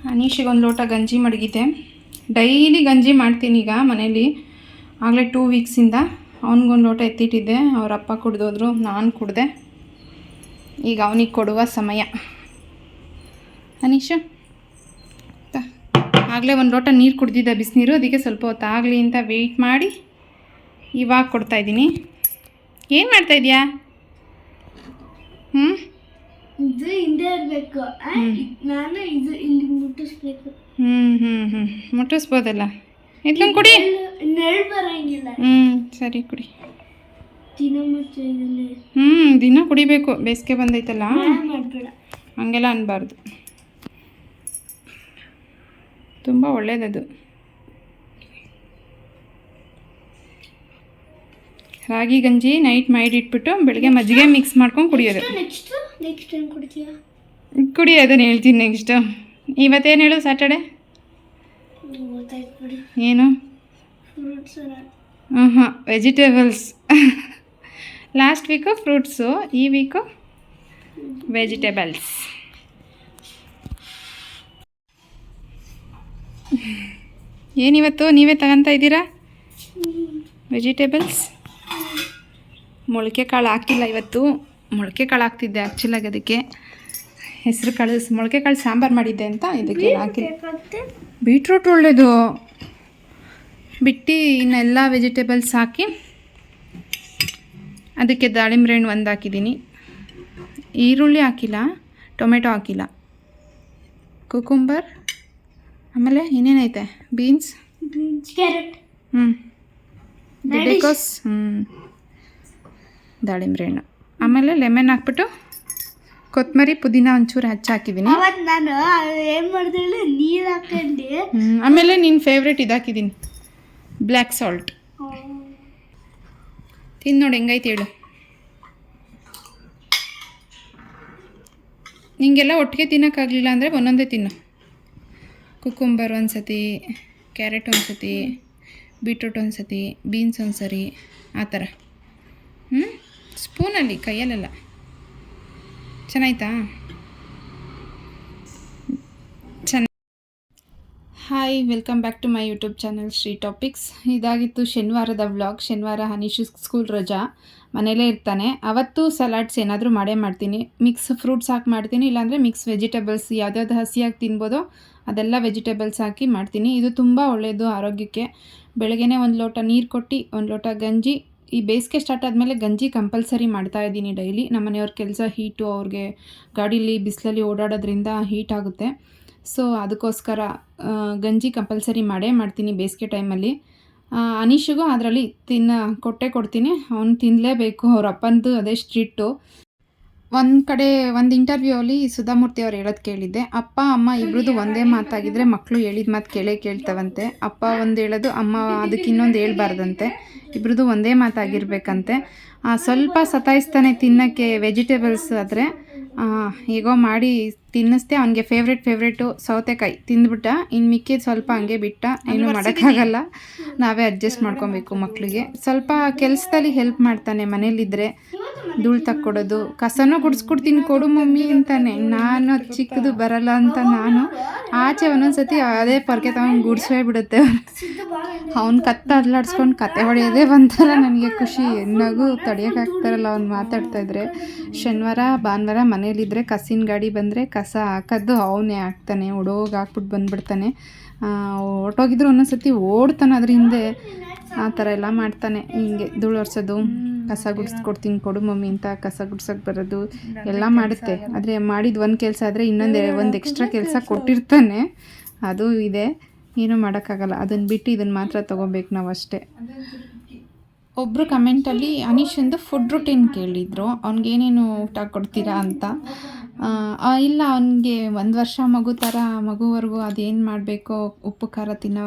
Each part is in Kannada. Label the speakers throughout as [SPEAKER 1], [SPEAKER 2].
[SPEAKER 1] ಅನೀಶಿಗೆ ಒಂದು ಲೋಟ ಗಂಜಿ ಮಡಗಿದೆ. ಡೈಲಿ ಗಂಜಿ ಮಾಡ್ತೀನಿ ಈಗ ಮನೇಲಿ. ಆಗಲೇ 2 ವೀಕ್ಸಿಂದ ಅವನಿಗೊಂದು ಲೋಟ ಎತ್ತಿಟ್ಟಿದ್ದೆ. ಅವ್ರ ಅಪ್ಪ ಕುಡ್ದೋದ್ರು, ನಾನು ಕುಡ್ದೆ. ಈಗ ಅವನಿಗೆ ಕೊಡುವ ಸಮಯ. ಅನೀಶು ಆಗಲೇ ಒಂದು ಲೋಟ ನೀರು ಕುಡ್ದಿದ್ದೆ, ಬಿಸಿನೀರು. ಅದಕ್ಕೆ ಸ್ವಲ್ಪ ಹೊತ್ತು ಆಗಲಿ ಅಂತ ವೆಯ್ಟ್ ಮಾಡಿ ಇವಾಗ ಕೊಡ್ತಾಯಿದ್ದೀನಿ. ಏನು ಮಾಡ್ತಾಯಿದ್ಯಾ?
[SPEAKER 2] ಇದು ಹಿಂದೆ ಇರಬೇಕು, ನಾನು ಇದು ಇಲ್ಲಿ ಮುಟ್ಟಿಸ್ಬೇಕು.
[SPEAKER 1] ಮುಟ್ಟಿಸ್ಬೋದಲ್ಲ. ಇದ್ಕೊಂಡು ಕುಡಿ.
[SPEAKER 2] ನೆರಳು ಬರೋಂಗಿಲ್ಲ.
[SPEAKER 1] ಸರಿ ಕುಡಿ.
[SPEAKER 2] ದಿನ
[SPEAKER 1] ದಿನ ಕುಡಿಬೇಕು. ಬೇಸಿಗೆ ಬಂದೈತಲ್ಲ,
[SPEAKER 2] ಮಾಡಬೇಡ,
[SPEAKER 1] ಹಂಗೆಲ್ಲ ಅನ್ಬಾರ್ದು. ತುಂಬ ಒಳ್ಳೆಯದದು. ರಾಗಿ ಗಂಜಿ ನೈಟ್ ಮಾಡಿಟ್ಬಿಟ್ಟು ಬೆಳಗ್ಗೆ ಮಜ್ಜಿಗೆ ಮಿಕ್ಸ್ ಮಾಡ್ಕೊಂಡು ಕುಡಿಯೋದು.
[SPEAKER 2] ನೆಕ್ಸ್ಟ್ ಏನು ಕುಡಿತೀಯಾ?
[SPEAKER 1] ಕುಡಿಯೋದನ್ನು ಹೇಳ್ತೀನಿ ನೆಕ್ಸ್ಟು. ಇವತ್ತೇನು ಹೇಳು? ಸ್ಯಾಟರ್ಡೆ ಏನು?
[SPEAKER 2] Fruits salad.
[SPEAKER 1] Vegetables. Last week fruits, ಈ ವೀಕು ವೆಜಿಟೇಬಲ್ಸ್. ಏನಿವತ್ತು ನೀವೇ ತಗೊತಾ ಇದ್ದೀರಾ ವೆಜಿಟೇಬಲ್ಸ್? ಮೊಳಕೆ ಕಾಳು ಹಾಕಿಲ್ಲ ಇವತ್ತು. ಮೊಳಕೆ ಕಾಳು ಹಾಕ್ತಿದ್ದೆ ಆ್ಯಕ್ಚುಲಾಗಿ. ಅದಕ್ಕೆ ಹೆಸರು ಕಾಳು, ಮೊಳಕೆ ಕಾಳು ಸಾಂಬಾರು ಮಾಡಿದ್ದೆ ಅಂತ ಇದಕ್ಕೆ ಹಾಕಿ. ಬೀಟ್ರೂಟ್ ಒಳ್ಳೆಯದು. ಬಿಟ್ಟು ಇನ್ನೆಲ್ಲ ವೆಜಿಟೇಬಲ್ಸ್ ಹಾಕಿ ಅದಕ್ಕೆ ದಾಳಿಂಬೆ ಹಣ್ಣು ಒಂದು ಹಾಕಿದ್ದೀನಿ. ಈರುಳ್ಳಿ ಹಾಕಿಲ್ಲ, ಟೊಮೆಟೊ ಹಾಕಿಲ್ಲ, ಕುಕುಂಬರ್, ಆಮೇಲೆ ಇನ್ನೇನೈತೆ, ಬೀನ್ಸ್,
[SPEAKER 2] ಕ್ಯಾರೆಟ್,
[SPEAKER 1] ಗೆಡ್ಡೆಕೋಸ್, ದಾಳಿಂಬೆ ಹಣ್ಣು, ಆಮೇಲೆ ಲೆಮನ್ ಹಾಕ್ಬಿಟ್ಟು ಕೊತ್ತಂಬರಿ ಪುದೀನ ಒಂಚೂರು ಹಾಕಿದ್ದೀನಿ.
[SPEAKER 2] ಅವತ್ತು ನಾನು ಏನು ಮಾಡಿದೆ, ನೀರು ಹಾಕೊಂಡು
[SPEAKER 1] ಆಮೇಲೆ ನಿನ್ನ ಫೇವ್ರೇಟ್ ಇದು ಹಾಕಿದ್ದೀನಿ, ಬ್ಲ್ಯಾಕ್ ಸಾಲ್ಟ್. ತಿಂದು ನೋಡಿ ಹೆಂಗೈತೆ ಹೇಳು. ನಿಂಗೆಲ್ಲ ಒಟ್ಟಿಗೆ ತಿನ್ನೋಕ್ಕಾಗಲಿಲ್ಲ ಅಂದರೆ ಒಂದೊಂದೇ ತಿನ್ನು. ಕುಕುಂಬರ್ ಒಂದು ಸತಿ, ಕ್ಯಾರೆಟ್ ಒಂದು ಸತಿ, ಬೀಟ್ರೂಟ್ ಒಂದು ಸತಿ, ಬೀನ್ಸ್ ಒಂದು ಸರಿ, ಆ ಥರ. ಸ್ಪೂನಲ್ಲಿ, ಕೈಯಲ್ಲೆಲ್ಲ. ಚೆನ್ನಾಯ್ತಾ? Hi, welcome back to my YouTube channel Shri topics. ಇದಾಗಿತ್ತು ಶನಿವಾರದ ವ್ಲಾಗ್. ಶನಿವಾರ ಹನೀಶು ಸ್ಕೂಲ್ ರಜಾ, ಮನೇಲೇ ಇರ್ತಾನೆ. ಅವತ್ತು ಸಲಾಡ್ಸ್ ಏನಾದರೂ ಮಾಡೇ ಮಾಡ್ತೀನಿ. ಮಿಕ್ಸ್ ಫ್ರೂಟ್ಸ್ ಹಾಕಿ ಮಾಡ್ತೀನಿ, ಇಲ್ಲಾಂದರೆ ಮಿಕ್ಸ್ ವೆಜಿಟೇಬಲ್ಸ್ ಯಾವ್ದಾವ್ದು ಹಸಿಯಾಗಿ ತಿನ್ಬೋದೋ ಅದೆಲ್ಲ ವೆಜಿಟೇಬಲ್ಸ್ ಹಾಕಿ ಮಾಡ್ತೀನಿ. ಇದು ತುಂಬ ಒಳ್ಳೆಯದು ಆರೋಗ್ಯಕ್ಕೆ. ಬೆಳಗ್ಗೆನೇ ಒಂದು ಲೋಟ ನೀರು ಕೊಟ್ಟು ಒಂದು ಲೋಟ ಗಂಜಿ. ಈ ಬೇಸಿಗೆ ಸ್ಟಾರ್ಟ್ ಆದಮೇಲೆ ಗಂಜಿ ಕಂಪಲ್ಸರಿ ಮಾಡ್ತಾಯಿದ್ದೀನಿ ಡೈಲಿ. ನಮ್ಮ ಮನೆಯವ್ರ ಕೆಲಸ ಹೀಟು, ಅವ್ರಿಗೆ ಗಾಡೀಲಿ ಬಿಸಿಲಲ್ಲಿ ಓಡಾಡೋದ್ರಿಂದ ಹೀಟ್ ಆಗುತ್ತೆ. ಸೊ ಅದಕ್ಕೋಸ್ಕರ ಗಂಜಿ ಕಂಪಲ್ಸರಿ ಮಾಡೇ ಮಾಡ್ತೀನಿ ಬೇಸಿಗೆ ಟೈಮಲ್ಲಿ. ಅನೀಶಿಗೂ ಅದರಲ್ಲಿ ಕೊಟ್ಟೇ ಕೊಡ್ತೀನಿ. ಅವ್ನು ತಿನ್ನಲೇಬೇಕು. ಅವ್ರ ಅಪ್ಪಂದು ಅದೇ ಸ್ಟ್ರಿಕ್ಟು. ಒಂದು ಕಡೆ ಒಂದು ಇಂಟರ್ವ್ಯೂವಲ್ಲಿ ಸುಧಾಮೂರ್ತಿ ಅವ್ರು ಹೇಳೋದು ಕೇಳಿದ್ದೆ, ಅಪ್ಪ ಅಮ್ಮ ಇಬ್ರದ್ದು ಒಂದೇ ಮಾತಾಗಿದ್ದರೆ ಮಕ್ಕಳು ಹೇಳಿದ ಮಾತು ಕೇಳ್ತವಂತೆ. ಅಪ್ಪ ಒಂದು ಹೇಳೋದು, ಅಮ್ಮ ಅದಕ್ಕೆ ಇನ್ನೊಂದು ಹೇಳ್ಬಾರ್ದಂತೆ. ಇಬ್ರದ್ದು ಒಂದೇ ಮಾತಾಗಿರ್ಬೇಕಂತೆ. ಸ್ವಲ್ಪ ಸತಾಯಿಸ್ತಾನೆ ತಿನ್ನೋಕ್ಕೆ ವೆಜಿಟೇಬಲ್ಸ್ ಆದರೆ. ಹೇಗೋ ಮಾಡಿ ತಿನ್ನಿಸ್ದೆ. ಅವನಿಗೆ ಫೇವ್ರೇಟು ಸೌತೆಕಾಯಿ ತಿಂದ್ಬಿಟ್ಟ. ಇನ್ನು ಮಿಕ್ಕಿದ್ದು ಸ್ವಲ್ಪ ಹಂಗೆ ಬಿಟ್ಟ. ಏನೂ ಮಾಡೋಕ್ಕಾಗಲ್ಲ, ನಾವೇ ಅಡ್ಜಸ್ಟ್ ಮಾಡ್ಕೊಬೇಕು. ಮಕ್ಕಳಿಗೆ ಸ್ವಲ್ಪ ಕೆಲಸದಲ್ಲಿ ಹೆಲ್ಪ್ ಮಾಡ್ತಾನೆ ಮನೇಲಿದ್ದರೆ. ಧೂಳು ತಕ್ಕೊಡೋದು, ಕಸನೂ ಗುಡಿಸ್ಕೊಡ್ತೀನಿ, ಕೊಡು ಮಮ್ಮಿ ಅಂತಾನೆ. ನಾನು ಚಿಕ್ಕದು ಬರಲ್ಲ ಅಂತ ನಾನು ಆಚೆ ಒಂದೊಂದು ಸತಿ ಅದೇ ಪೊರ್ಕೆ ತಗೊಂಡು ಗುಡಿಸೇ ಬಿಡುತ್ತೆ. ಅವ್ನು ಅಲ್ಲಾಡ್ಸ್ಕೊಂಡು ಕತೆ ಹೊಡೆಯೋದೇ ಒಂಥರ ನನಗೆ ಖುಷಿ. ನಗು ತಡೆಯೋಕ್ಕಾಗ್ತಾರಲ್ಲ ಅವ್ನು ಮಾತಾಡ್ತಾಯಿದ್ರೆ. ಶನಿವಾರ ಭಾನುವಾರ ಮನೇಲಿದ್ದರೆ ಕಸಿನ ಗಾಡಿ ಬಂದರೆ ಕಸ ಹಾಕೋದು ಅವನೇ ಹಾಕ್ತಾನೆ. ಒಡೋಗಿ ಹಾಕ್ಬಿಟ್ಟು ಬಂದುಬಿಡ್ತಾನೆ. ಹೊರ್ಟೋಗಿದ್ರು ಒಂದೊಂದು ಸತಿ ಓಡ್ತಾನೆ ಅದ್ರ ಹಿಂದೆ. ಆ ಥರ ಎಲ್ಲ ಮಾಡ್ತಾನೆ. ಹಿಂಗೆ ಧೂಳು ಒರೆಸೋದು, ಕಸ ಗುಡಿಸ್ಕೊಡ್ತೀನಿ ಕೊಡು ಮಮ್ಮಿ ಅಂತ ಕಸ ಗುಡ್ಸೋಕ್ಕೆ ಬರೋದು ಎಲ್ಲ ಮಾಡುತ್ತೆ. ಆದರೆ ಮಾಡಿದ ಒಂದು ಕೆಲಸ ಆದರೆ ಒಂದು ಎಕ್ಸ್ಟ್ರಾ ಕೆಲಸ ಕೊಟ್ಟಿರ್ತಾನೆ. ಅದು ಇದೆ, ಏನೂ ಮಾಡೋಕ್ಕಾಗಲ್ಲ. ಅದನ್ನು ಬಿಟ್ಟು ಇದನ್ನು ಮಾತ್ರ ತೊಗೋಬೇಕು ನಾವು ಅಷ್ಟೇ. ಒಬ್ಬರು ಕಮೆಂಟಲ್ಲಿ ಅನೀಶಂದು ಫುಡ್ ರುಟೀನ್ ಕೇಳಿದರು, ಅವ್ನಿಗೇನೇನು ಊಟ ಕೊಡ್ತೀರಾ ಅಂತ. ಇಲ್ಲ, ಅವನಿಗೆ 1 ವರ್ಷ ಮಗುವರೆಗೂ ಅದೇನು ಮಾಡಬೇಕೋ ಉಪ್ಪು ಖಾರ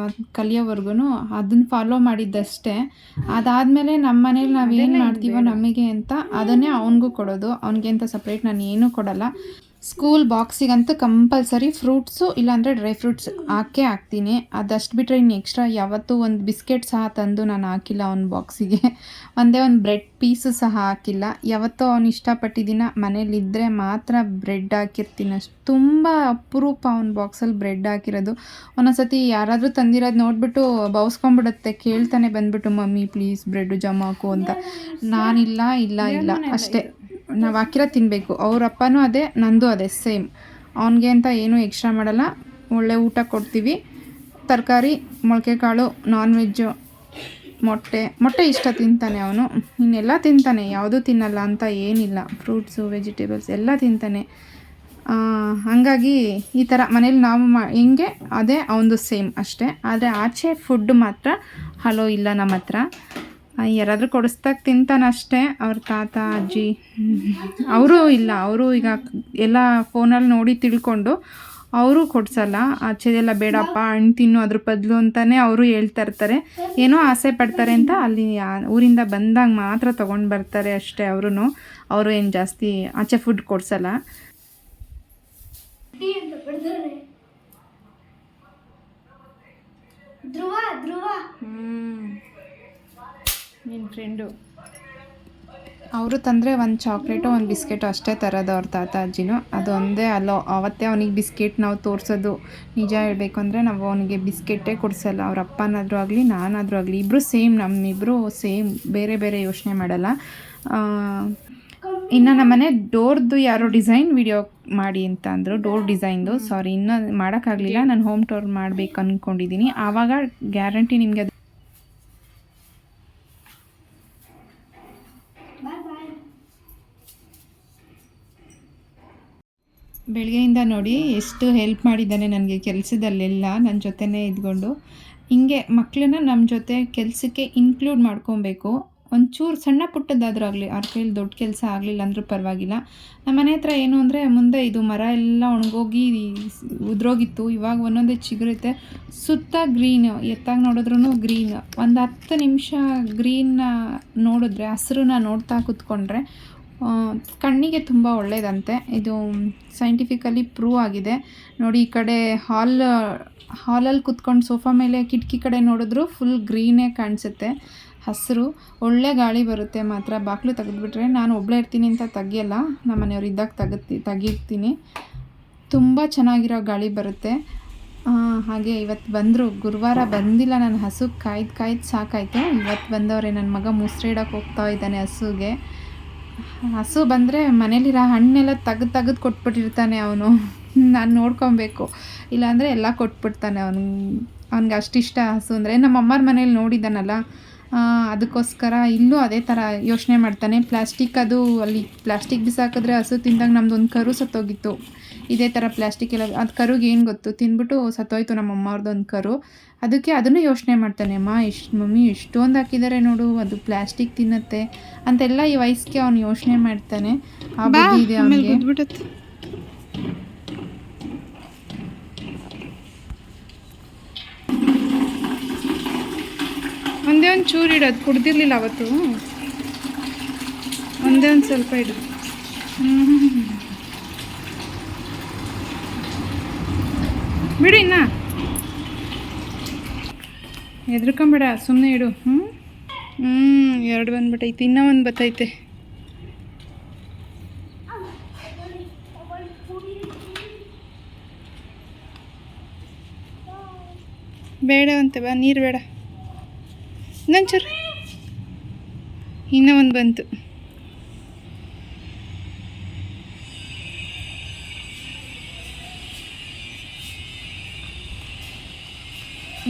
[SPEAKER 1] ಕಲಿಯೋವರೆಗೂ ಅದನ್ನು ಫಾಲೋ ಮಾಡಿದ್ದಷ್ಟೇ. ಅದಾದಮೇಲೆ ನಮ್ಮ ಮನೇಲಿ ನಾವು ಏನು ಮಾಡ್ತೀವೋ ನಮಗೆ ಅಂತ ಅದನ್ನೇ ಅವನಿಗೂ ಕೊಡೋದು. ಅವನಿಗೆ ಅಂತ ಸಪ್ರೇಟ್ ನಾನು ಏನೂ ಕೊಡಲ್ಲ. ಸ್ಕೂಲ್ ಬಾಕ್ಸಿಗಂತೂ ಕಂಪಲ್ಸರಿ ಫ್ರೂಟ್ಸು ಇಲ್ಲಾಂದರೆ ಡ್ರೈ ಫ್ರೂಟ್ಸ್ ಹಾಕ್ತೀನಿ. ಅದಷ್ಟು ಬಿಟ್ಟರೆ ಇನ್ನು ಎಕ್ಸ್ಟ್ರಾ ಯಾವತ್ತೂ ಒಂದು ಬಿಸ್ಕೆಟ್ ಸಹ ತಂದು ನಾನು ಹಾಕಿಲ್ಲ ಅವ್ನ ಬಾಕ್ಸಿಗೆ. ಒಂದೇ ಒಂದು ಬ್ರೆಡ್ ಪೀಸು ಸಹ ಹಾಕಿಲ್ಲ. ಯಾವತ್ತೋ ಅವ್ನು ಇಷ್ಟಪಟ್ಟಿದ್ದೀನ ಮನೇಲಿದ್ದರೆ ಮಾತ್ರ ಬ್ರೆಡ್ ಹಾಕಿರ್ತೀನಿ ಅಷ್ಟು. ತುಂಬ ಅಪರೂಪ ಅವ್ನ ಬಾಕ್ಸಲ್ಲಿ ಬ್ರೆಡ್ ಹಾಕಿರೋದು. ಒಂದೊಂದು ಸತಿ ಯಾರಾದರೂ ತಂದಿರೋದು ನೋಡಿಬಿಟ್ಟು ಬೌಸ್ಕೊಂಡ್ಬಿಡುತ್ತೆ, ಕೇಳ್ತಾನೆ ಬಂದುಬಿಟ್ಟು ಮಮ್ಮಿ ಪ್ಲೀಸ್ ಬ್ರೆಡ್ಡು ಜಾಮ್ ಹಾಕು ಅಂತ. ನಾನಿಲ್ಲ ಇಲ್ಲ ಇಲ್ಲ ಅಷ್ಟೇ, ನಾವು ಹಾಕಿರೋ ತಿನ್ನಬೇಕು. ಅವ್ರ ಅಪ್ಪನೂ ಅದೇ, ನಂದು ಅದೇ ಸೇಮ್. ಅವನಿಗೆ ಅಂತ ಏನೂ ಎಕ್ಸ್ಟ್ರಾ ಮಾಡಲ್ಲ, ಒಳ್ಳೆ ಊಟ ಕೊಡ್ತೀವಿ. ತರಕಾರಿ, ಮೊಳಕೆ ಕಾಳು, ನಾನ್ ವೆಜ್ಜು, ಮೊಟ್ಟೆ ಇಷ್ಟ ತಿಂತಾನೆ ಅವನು. ಇನ್ನೆಲ್ಲ ತಿಂತಾನೆ, ಯಾವುದೂ ತಿನ್ನಲ್ಲ ಅಂತ ಏನಿಲ್ಲ. ಫ್ರೂಟ್ಸು, ವೆಜಿಟೇಬಲ್ಸ್ ಎಲ್ಲ ತಿಂತಾನೆ. ಹಾಗಾಗಿ ಈ ಥರ ಮನೇಲಿ ನಾವು ಹೆಂಗೆ ಅದೇ ಅವನದು ಸೇಮ್ ಅಷ್ಟೇ. ಆದರೆ ಆಚೆ ಫುಡ್ ಮಾತ್ರ ಹಲೋ ಇಲ್ಲ ನಮ್ಮ ಹತ್ರ. ಯಾರಾದರೂ ಕೊಡಿಸ್ದಾಗ ತಿಂತಾನೆ ಅಷ್ಟೇ. ಅವ್ರ ತಾತ ಅಜ್ಜಿ ಅವರು ಇಲ್ಲ, ಅವರು ಈಗ ಎಲ್ಲ ಫೋನಲ್ಲಿ ನೋಡಿ ತಿಳ್ಕೊಂಡು ಅವರು ಕೊಡಿಸಲ್ಲ. ಆಚೆದೆಲ್ಲ ಬೇಡಪ್ಪ ಹಣ್ಣು ತಿನ್ನು ಅದ್ರ ಬದಲು ಅಂತಲೇ ಅವರು ಹೇಳ್ತಾ ಇರ್ತಾರೆ. ಏನೋ ಆಸೆ ಪಡ್ತಾರೆ ಅಂತ ಅಲ್ಲಿ ಊರಿಂದ ಬಂದಾಗ ಮಾತ್ರ ತೊಗೊಂಡು ಬರ್ತಾರೆ ಅಷ್ಟೇ. ಅವರು ಏನು ಜಾಸ್ತಿ ಆಚೆ ಫುಡ್ ಕೊಡಿಸಲ್ಲ. ನಿನ್ನ ಫ್ರೆಂಡು ಅವರು ತಂದರೆ ಒಂದು ಚಾಕ್ಲೇಟು ಒಂದು ಬಿಸ್ಕೆಟು ಅಷ್ಟೇ ತರೋದು ಅವ್ರ ತಾತ ಅಜ್ಜಿನೂ. ಅದು ಒಂದೇ ಅಲ್ಲೋ ಅವತ್ತೇ ಅವನಿಗೆ ಬಿಸ್ಕೆಟ್ ನಾವು ತೋರಿಸೋದು. ನಿಜ ಹೇಳಬೇಕು ಅಂದರೆ ನಾವು ಅವನಿಗೆ ಬಿಸ್ಕೆಟೇ ಕೊಡಿಸಲ್ಲ. ಅವ್ರ ಅಪ್ಪನಾದರೂ ಆಗಲಿ ನಾನಾದರೂ ಆಗಲಿ ಇಬ್ಬರು ಸೇಮ್, ನಮ್ಮಿಬ್ಬರು ಸೇಮ್, ಬೇರೆ ಬೇರೆ ಯೋಚನೆ ಮಾಡಲ್ಲ. ಇನ್ನು ನಮ್ಮನೆ ಡೋರ್ದು ಯಾರೋ ಡಿಸೈನ್ ವಿಡಿಯೋ ಮಾಡಿ ಅಂತ ಅಂದರು, ಡೋರ್ ಡಿಸೈನ್ದು. ಸಾರಿ, ಇನ್ನೂ ಮಾಡೋಕ್ಕಾಗಲಿಲ್ಲ. ನಾನು ಹೋಮ್ ಟೂರ್ ಮಾಡಬೇಕು ಅಂದ್ಕೊಂಡಿದ್ದೀನಿ. ಆವಾಗ ಗ್ಯಾರಂಟಿ ನಿಮಗೆ ಅದು ಬೆಳಗ್ಗೆಯಿಂದ ನೋಡಿ ಎಷ್ಟು ಹೆಲ್ಪ್ ಮಾಡಿದ್ದಾನೆ ನನಗೆ ಕೆಲಸದಲ್ಲೆಲ್ಲ, ನನ್ನ ಜೊತೆನೇ ಇದ್ಕೊಂಡು. ಹಿಂಗೆ ಮಕ್ಕಳನ್ನ ನಮ್ಮ ಜೊತೆ ಕೆಲಸಕ್ಕೆ ಇನ್ಕ್ಲೂಡ್ ಮಾಡ್ಕೊಬೇಕು. ಒಂಚೂರು ಸಣ್ಣ ಪುಟ್ಟದ್ದಾದರೂ ಆಗಲಿ, ಅವ್ರ ಕೈಯಲ್ಲಿ ದೊಡ್ಡ ಕೆಲಸ ಆಗಲಿಲ್ಲ ಅಂದರೂ ಪರವಾಗಿಲ್ಲ. ನಮ್ಮ ಮನೆ ಹತ್ರ ಏನು ಅಂದರೆ ಮುಂದೆ ಇದು ಮರ ಎಲ್ಲ ಒಣಗೋಗಿ ಉದ್ರೋಗಿತ್ತು. ಇವಾಗ ಒಂದೊಂದೇ ಚಿಗುರುತ್ತೆ. ಸುತ್ತ ಗ್ರೀನ್, ಎತ್ತಾಗಿ ನೋಡಿದ್ರೂ ಗ್ರೀನ್. ಒಂದು 10 ನಿಮಿಷ ಗ್ರೀನ್ನ ನೋಡಿದ್ರೆ, ಹಸಿರನ್ನ ನೋಡ್ತಾ ಕೂತ್ಕೊಂಡ್ರೆ ಕಣ್ಣಿಗೆ ತುಂಬ ಒಳ್ಳೆಯದಂತೆ. ಇದು ಸೈಂಟಿಫಿಕಲಿ ಪ್ರೂವ್ ಆಗಿದೆ. ನೋಡಿ, ಈ ಕಡೆ ಹಾಲಲ್ಲಿ ಕೂತ್ಕೊಂಡು ಸೋಫಾ ಮೇಲೆ ಕಿಟಕಿ ಕಡೆ ನೋಡಿದ್ರು ಫುಲ್ ಗ್ರೀನೇ ಕಾಣಿಸುತ್ತೆ, ಹಸಿರು. ಒಳ್ಳೆ ಗಾಳಿ ಬರುತ್ತೆ ಮಾತ್ರ. ಬಾಗಿಲು ತೆಗೆದುಬಿಟ್ರೆ, ನಾನು ಒಬ್ಬಳೇ ಇರ್ತೀನಿ ಅಂತ ತೆಗಿಯಲ್ಲ, ನಮ್ಮ ಮನೆಯವ್ರು ಇದ್ದಾಗ ತೆಗಿರ್ತೀನಿ. ತುಂಬ ಚೆನ್ನಾಗಿರೋ ಗಾಳಿ ಬರುತ್ತೆ. ಹಾಗೆ ಇವತ್ತು ಬಂದರು, ಗುರುವಾರ ಬಂದಿಲ್ಲ. ನಾನು ಹಸು ಕಾಯ್ದು ಸಾಕಾಯಿತು. ಇವತ್ತು ಬಂದವರೇ. ನನ್ನ ಮಗ ಮುಸ್ರೆ ಇಡೋಕ್ಕೆ ಹೋಗ್ತಾ ಇದ್ದಾನೆ ಹಸುಗೆ. ಹಸು ಬಂದರೆ ಮನೇಲಿರೋ ಹಣ್ಣೆಲ್ಲ ತೆಗೆದು ಕೊಟ್ಬಿಟ್ಟಿರ್ತಾನೆ ಅವನು. ನಾನು ನೋಡ್ಕೊಬೇಕು, ಇಲ್ಲಾಂದರೆ ಎಲ್ಲ ಕೊಟ್ಬಿಡ್ತಾನೆ ಅವ್ನಿಗೆ ಅಷ್ಟಿಷ್ಟ ಹಸು ಅಂದರೆ. ನಮ್ಮ ಅಮ್ಮರ ಮನೇಲಿ ನೋಡಿದ್ದಾನಲ್ಲ, ಅದಕ್ಕೋಸ್ಕರ ಇಲ್ಲೂ ಅದೇ ಥರ ಯೋಚನೆ ಮಾಡ್ತಾನೆ. ಅದು ಅಲ್ಲಿ ಪ್ಲಾಸ್ಟಿಕ್ ಬಿಸಾಕಿದ್ರೆ ಹಸು ತಿಂದಾಗ ನಮ್ಮದೊಂದು ಕರು ಸತ್ತೋಗಿತ್ತು. ಇದೇ ಥರ ಪ್ಲಾಸ್ಟಿಕ್ ಎಲ್ಲ, ಅದು ಕರುಗೆ ಏನು ಗೊತ್ತು, ತಿಂದ್ಬಿಟ್ಟು ಸತ್ತೋಯ್ತು ನಮ್ಮ ಅಮ್ಮವ್ರದ್ದೊಂದು ಕರು. ಅದಕ್ಕೆ ಅದನ್ನು ಯೋಚನೆ ಮಾಡ್ತಾನೆ. ಮಮ್ಮಿ ಎಷ್ಟೊಂದು ಹಾಕಿದ್ದಾರೆ ನೋಡು, ಅದು ಪ್ಲಾಸ್ಟಿಕ್ ತಿನ್ನುತ್ತೆ ಅಂತೆಲ್ಲ ಈ ವಯಸ್ಸಿಗೆ ಅವ್ನು ಯೋಚನೆ ಮಾಡ್ತಾನೆ. ಆ ಬುದ್ಧಿ ಇದೆ ಅವನಿಗೆ. ಒಂದೇ ಒಂದು ಚೂರು ಇಡೋದು, ಕುಡ್ದಿರ್ಲಿಲ್ಲ ಅವತ್ತು. ಒಂದೇ ಒಂದು ಸ್ವಲ್ಪ ಇಡು. ಬಿಡು, ಇನ್ನ ಹೆದ್ರಕೊಂಬೇಡ, ಸುಮ್ಮನೆ ಇಡು. 2 ಬಂದ್ಬಿಟ್ಟೈತೆ, ಇನ್ನೂ ಒಂದು ಬತ್ತೈತೆ. ಬೇಡ ಅಂತೆ, ಬಾ, ನೀರು ಬೇಡ. ಇನ್ನೊಂಚೂರು, ಇನ್ನೂ ಒಂದು ಬಂತು.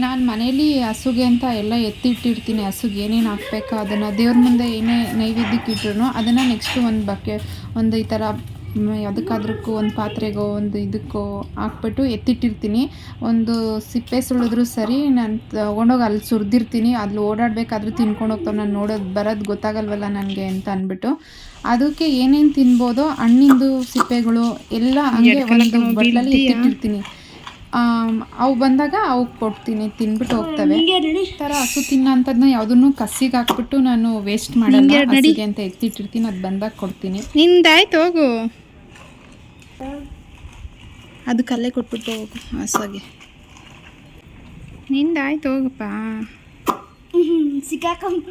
[SPEAKER 1] ನಾನು ಮನೇಲಿ ಹಸುಗೆ ಅಂತ ಎಲ್ಲ ಎತ್ತಿಟ್ಟಿರ್ತೀನಿ. ಹಸುಗೆ ಏನೇನು ಹಾಕ್ಬೇಕು ಅದನ್ನು, ದೇವ್ರ ಮುಂದೆ ಏನೇ ನೈವೇದ್ಯಕ್ಕೆ ಇಟ್ರು ಅದನ್ನು ನೆಕ್ಸ್ಟು ಒಂದು ಈ ಥರ ಯಾವುದಕ್ಕಾದ್ರೂ ಒಂದು ಪಾತ್ರೆಗೋ ಒಂದು ಇದಕ್ಕೋ ಹಾಕ್ಬಿಟ್ಟು ಎತ್ತಿಟ್ಟಿರ್ತೀನಿ. ಒಂದು ಸಿಪ್ಪೆ ಸುಳಿದ್ರು ಸರಿ, ನಾನು ತೊಗೊಂಡೋಗಿ ಅಲ್ಲಿ ಸುರಿದಿರ್ತೀನಿ. ಅಲ್ಲಿ ಓಡಾಡಬೇಕಾದ್ರೂ ತಿನ್ಕೊಂಡು ಹೋಗ್ತಾವೆ. ನಾನು ಬರೋದು ಗೊತ್ತಾಗಲ್ವಲ್ಲ ನನಗೆ ಅಂತ ಅಂದ್ಬಿಟ್ಟು ಅದಕ್ಕೆ ಏನೇನು ತಿನ್ಬೋದೋ ಹಣ್ಣಿಂದು ಸಿಪ್ಪೆಗಳು ಎಲ್ಲ ಹಂಗೆ ಒಂದು ಬಟ್ಲಲ್ಲಿ ಎತ್ತಿಟ್ಟಿರ್ತೀನಿ. ಅವು ಬಂದಾಗ ಅವಕ್ಕೆ ಕೊಡ್ತೀನಿ, ತಿನ್ಬಿಟ್ಟು ಹೋಗ್ತವೆ. ಈ ಥರ ಹಸು ತಿನ್ನೋಂಥದ್ದನ್ನ ಯಾವುದನ್ನು ಕಸಿಗೆ ಹಾಕ್ಬಿಟ್ಟು ನಾನು ವೇಸ್ಟ್ ಮಾಡಲ್ಲ. ಹಸಿಗೆ ಅಂತ ಎತ್ತಿಟ್ಟಿರ್ತೀನಿ, ಅದು ಬಂದಾಗ ಕೊಡ್ತೀನಿ. ನಿಂದಾಯ್ತು, ಹೋಗು. ಅದು ಕಲ್ಲೇ ಕೊಟ್ಬಿಟ್ಟು ಹೋಗು ಹಸಾಗೆ. ನಿಂದಾಯ್ತು ಹೋಗಪ್ಪ.
[SPEAKER 2] ಸಿಕ್ಕಾಕೊಂಡ್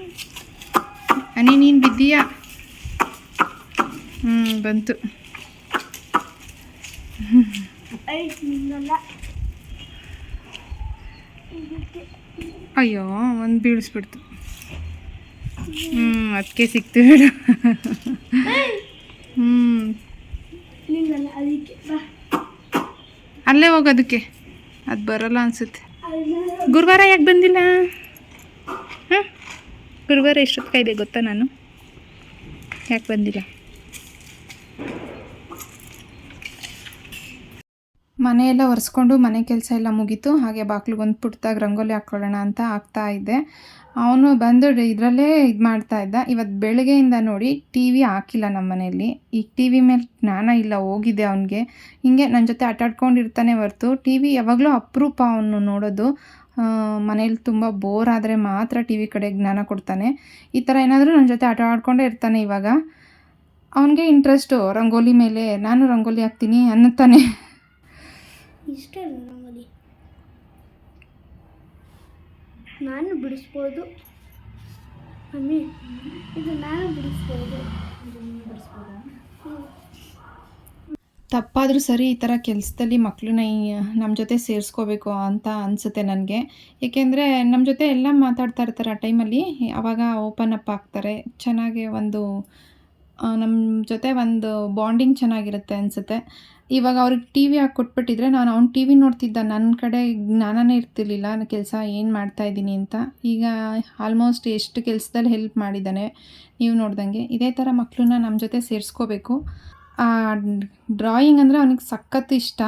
[SPEAKER 1] ಅನಿ ನೀನು ಬಿದ್ದೀಯಾ? ಬಂತು.
[SPEAKER 2] ನಿಂಗಲ್ಲ.
[SPEAKER 1] ಅಯ್ಯೋ ಒಂದು ಬೀಳಿಸ್ಬಿಡ್ತು. ಅದಕ್ಕೆ ಸಿಕ್ತು ಬಿಡು.
[SPEAKER 2] ನಿಂಗಲ್ಲ ಅದಕ್ಕೆ ಬಾ.
[SPEAKER 1] ಅಲ್ಲೇ ಹೋಗೋದಕ್ಕೆ ಅದು ಬರೋಲ್ಲ ಅನಿಸುತ್ತೆ. ಗುರುವಾರ ಯಾಕೆ ಬಂದಿಲ್ಲ? ಹಾಂ, ಗುರುವಾರ ಎಷ್ಟೊತ್ತು ಕಾಯ್ದೆ ಗೊತ್ತಾ ನಾನು? ಯಾಕೆ ಬಂದಿಲ್ಲ? ಮನೆಯೆಲ್ಲ ಒರೆಸ್ಕೊಂಡು ಮನೆ ಕೆಲಸ ಎಲ್ಲ ಮುಗೀತು. ಹಾಗೆ ಬಾಗಿಲಿಗೊಂದು ಪುಟ್ಟದಾಗಿ ರಂಗೋಲಿ ಹಾಕ್ಕೊಳ್ಳೋಣ ಅಂತ ಹಾಕ್ತಾ ಇದ್ದೆ. ಅವನು ಬಂದು ಇದರಲ್ಲೇ ಇದು ಮಾಡ್ತಾ ಇದ್ದ. ಇವತ್ತು ಬೆಳಗ್ಗೆಯಿಂದ ನೋಡಿ ಟಿ ವಿ ಹಾಕಿಲ್ಲ ನಮ್ಮ ಮನೆಯಲ್ಲಿ. ಈಗ ಟಿ ವಿ ಮೇಲೆ ಜ್ಞಾನ ಇಲ್ಲ, ಹೋಗಿದೆ ಅವನಿಗೆ. ಹೀಗೆ ನನ್ನ ಜೊತೆ ಆಟಾಡ್ಕೊಂಡಿರ್ತಾನೆ ಹೊರ್ತು ಟಿ ವಿ ಯಾವಾಗಲೂ ಅಪರೂಪ ಅವನು ನೋಡೋದು. ಮನೇಲಿ ತುಂಬ ಬೋರ್ ಆದರೆ ಮಾತ್ರ ಟಿ ವಿ ಕಡೆ ಜ್ಞಾನ ಕೊಡ್ತಾನೆ. ಈ ಥರ ಏನಾದರೂ ನನ್ನ ಜೊತೆ ಆಟ ಆಡ್ಕೊಂಡೇ ಇರ್ತಾನೆ. ಇವಾಗ ಅವನಿಗೆ ಇಂಟ್ರೆಸ್ಟು ರಂಗೋಲಿ ಮೇಲೆ. ನಾನು ರಂಗೋಲಿ ಹಾಕ್ತೀನಿ ಅನ್ನುತ್ತಾನೆ.
[SPEAKER 2] ಇಷ್ಟ ರಂಗೋಲಿ ನಾನು ಬಿಡಿಸ್ಬೋದು ಮಮ್ಮಿ, ಇದು ನಾನು ಬಿಡಿಸ್ಬೋದು.
[SPEAKER 1] ತಪ್ಪಾದರೂ ಸರಿ ಈ ಥರ ಕೆಲಸದಲ್ಲಿ ಮಕ್ಕಳನ್ನ ನಮ್ಮ ಜೊತೆ ಸೇರಿಸ್ಕೋಬೇಕು ಅಂತ ಅನಿಸುತ್ತೆ ನನಗೆ. ಏಕೆಂದರೆ ನಮ್ಮ ಜೊತೆ ಎಲ್ಲ ಮಾತಾಡ್ತಾ ಇರ್ತಾರೆ ಆ ಟೈಮಲ್ಲಿ. ಆವಾಗ ಓಪನ್ ಅಪ್ ಆಗ್ತಾರೆ. ಚೆನ್ನಾಗಿ ನಮ್ಮ ಜೊತೆ ಒಂದು ಬಾಂಡಿಂಗ್ ಚೆನ್ನಾಗಿರುತ್ತೆ ಅನಿಸುತ್ತೆ. ಇವಾಗ ಅವ್ರಿಗೆ ಟಿ ವಿ ಹಾಕಿ ಕೊಟ್ಬಿಟ್ಟಿದ್ರೆ ನಾನು ಅವ್ನು ಟಿ ವಿ ನೋಡ್ತಿದ್ದ. ನನ್ನ ಕಡೆ ಜ್ಞಾನನೇ ಇರ್ತಿರ್ಲಿಲ್ಲ ಕೆಲಸ ಏನು ಮಾಡ್ತಾಯಿದ್ದೀನಿ ಅಂತ. ಈಗ ಆಲ್ಮೋಸ್ಟ್ ಎಷ್ಟು ಕೆಲಸದಲ್ಲಿ ಹೆಲ್ಪ್ ಮಾಡಿದ್ದಾನೆ ನೀವು ನೋಡ್ದಂಗೆ. ಇದೇ ಥರ ಮಕ್ಕಳನ್ನ ನಮ್ಮ ಜೊತೆ ಸೇರಿಸ್ಕೋಬೇಕು. ಡ್ರಾಯಿಂಗ್ ಅಂದರೆ ಅವನಿಗೆ ಸಖತ್ ಇಷ್ಟ.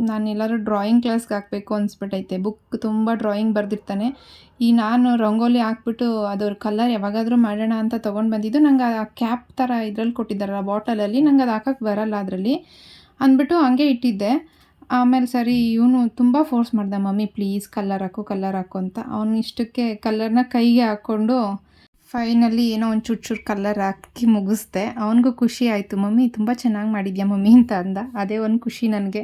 [SPEAKER 1] ನಾನು ಎಲ್ಲರೂ ಡ್ರಾಯಿಂಗ್ ಕ್ಲಾಸ್ಗೆ ಹಾಕಬೇಕು ಅನಿಸ್ಬಿಟ್ಟೈತೆ. ಬುಕ್ ತುಂಬ ಡ್ರಾಯಿಂಗ್ ಬರೆದಿರ್ತಾನೆ. ಈ ನಾನು ರಂಗೋಲಿ ಹಾಕ್ಬಿಟ್ಟು ಅದ್ರ ಕಲರ್ ಯಾವಾಗಾದರೂ ಮಾಡೋಣ ಅಂತ ತೊಗೊಂಡು ಬಂದಿದ್ದು. ನಂಗೆ ಆ ಕ್ಯಾಪ್ ಥರ ಇದ್ರಲ್ಲಿ ಕೊಟ್ಟಿದ್ದಾರಲ್ಲ ಬಾಟಲಲ್ಲಿ, ನಂಗೆ ಅದು ಹಾಕೋಕ್ಕೆ ಬರಲ್ಲ ಅದರಲ್ಲಿ ಅಂದ್ಬಿಟ್ಟು ಹಂಗೆ ಇಟ್ಟಿದ್ದೆ. ಆಮೇಲೆ ಸರಿ ಇವನು ತುಂಬ ಫೋರ್ಸ್ ಮಾಡ್ದ, ಮಮ್ಮಿ ಪ್ಲೀಸ್ ಕಲರ್ ಹಾಕು ಅಂತ. ಅವನು ಇಷ್ಟಕ್ಕೆ ಕಲರ್ನ ಕೈಗೆ ಹಾಕ್ಕೊಂಡು ಫೈನಲಿ ಏನೋ ಒಂದು ಚೂರು ಕಲರ್ ಹಾಕಿ ಮುಗಿಸ್ದೆ. ಅವನಿಗೂ ಖುಷಿ ಆಯಿತು. ಮಮ್ಮಿ ತುಂಬ ಚೆನ್ನಾಗಿ ಮಾಡಿದ್ಯಾ ಮಮ್ಮಿ ಅಂತ ಅಂದ. ಅದೇ ಒಂದು ಖುಷಿ ನನಗೆ.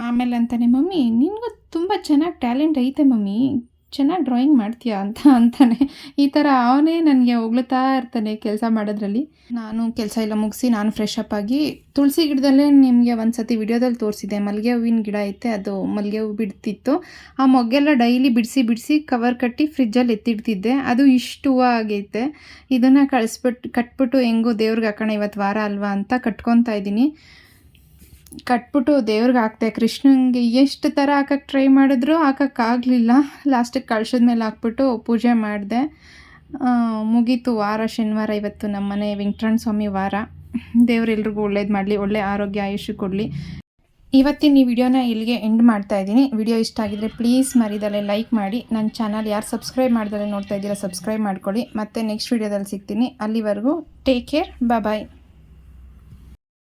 [SPEAKER 1] ಆಮೇಲೆ ಅಂತಾನೆ, ಮಮ್ಮಿ ನಿನಗೂ ತುಂಬ ಚೆನ್ನಾಗಿ ಟ್ಯಾಲೆಂಟ್ ಐತೆ ಮಮ್ಮಿ, ಚೆನ್ನಾಗಿ ಡ್ರಾಯಿಂಗ್ ಮಾಡ್ತೀಯಾ ಅಂತ ಅಂತಾನೆ. ಈ ಥರ ಅವನೇ ನನಗೆ ಹೊಗಳ್ತಾ ಇರ್ತಾನೆ ಕೆಲಸ ಮಾಡೋದ್ರಲ್ಲಿ. ನಾನು ಕೆಲಸ ಎಲ್ಲ ಮುಗಿಸಿ ನಾನು ಫ್ರೆಶ್ ಅಪ್ ಆಗಿ ತುಳಸಿ ಗಿಡದಲ್ಲೇ ನಿಮಗೆ ಒಂದು ಸತಿ ವಿಡಿಯೋದಲ್ಲಿ ತೋರಿಸಿದೆ. ಮಲ್ಲಿಗೆ ಹೂವಿನ ಗಿಡ ಐತೆ, ಅದು ಮಲ್ಲಿಗೆ ಹೂವು ಬಿಡ್ತಿತ್ತು. ಆ ಮೊಗ್ಗೆಲ್ಲ ಡೈಲಿ ಬಿಡಿಸಿ ಕವರ್ ಕಟ್ಟಿ ಫ್ರಿಜ್ಜಲ್ಲಿ ಎತ್ತಿಡ್ತಿದ್ದೆ. ಅದು ಇಷ್ಟು ಹೂವು ಆಗೈತೆ. ಇದನ್ನು ಕಟ್ಬಿಟ್ಟು ಹೆಂಗೋ ದೇವ್ರಿಗೆ ಹಾಕೋಣ, ಇವತ್ತು ವಾರ ಅಲ್ವಾ ಅಂತ ಕಟ್ಕೊತಾ ಇದ್ದೀನಿ. ಕಟ್ಬಿಟ್ಟು ದೇವ್ರಿಗೆ ಹಾಕ್ತೆ. ಕೃಷ್ಣಂಗೆ ಎಷ್ಟು ಥರ ಹಾಕಕ್ಕೆ ಟ್ರೈ ಮಾಡಿದ್ರು ಹಾಕೋಕ್ಕಾಗಲಿಲ್ಲ. ಲಾಸ್ಟಿಗೆ ಕಳ್ಸದ ಮೇಲೆ ಹಾಕ್ಬಿಟ್ಟು ಪೂಜೆ ಮಾಡಿದೆ. ಮುಗೀತು ವಾರ. ಶನಿವಾರ ಇವತ್ತು ನಮ್ಮ ಮನೆ ವೆಂಕಟರಮಣ ಸ್ವಾಮಿ ವಾರ. ದೇವರೆಲ್ರಿಗೂ ಒಳ್ಳೇದು ಮಾಡಲಿ, ಒಳ್ಳೆ ಆರೋಗ್ಯ ಆಯುಷ್ಯ ಕೊಡಲಿ. ಇವತ್ತಿನ ಈ ವಿಡಿಯೋನ ಇಲ್ಲಿಗೆ ಎಂಡ್ ಮಾಡ್ತಾ ಇದ್ದೀನಿ. ವಿಡಿಯೋ ಇಷ್ಟ ಆಗಿದ್ರೆ ಪ್ಲೀಸ್ ಮರಿದಲ್ಲೇ ಲೈಕ್ ಮಾಡಿ. ನನ್ನ ಚಾನಲ್ ಯಾರು ಸಬ್ಸ್ಕ್ರೈಬ್ ಮಾಡ್ದಲ್ಲೇ ನೋಡ್ತಾ ಇದ್ದೀರಾ ಸಬ್ಸ್ಕ್ರೈಬ್ ಮಾಡ್ಕೊಳ್ಳಿ. ಮತ್ತು ನೆಕ್ಸ್ಟ್ ವಿಡಿಯೋದಲ್ಲಿ ಸಿಗ್ತೀನಿ. ಅಲ್ಲಿವರೆಗೂ ಟೇಕ್ ಕೇರ್, ಬಾಯ್.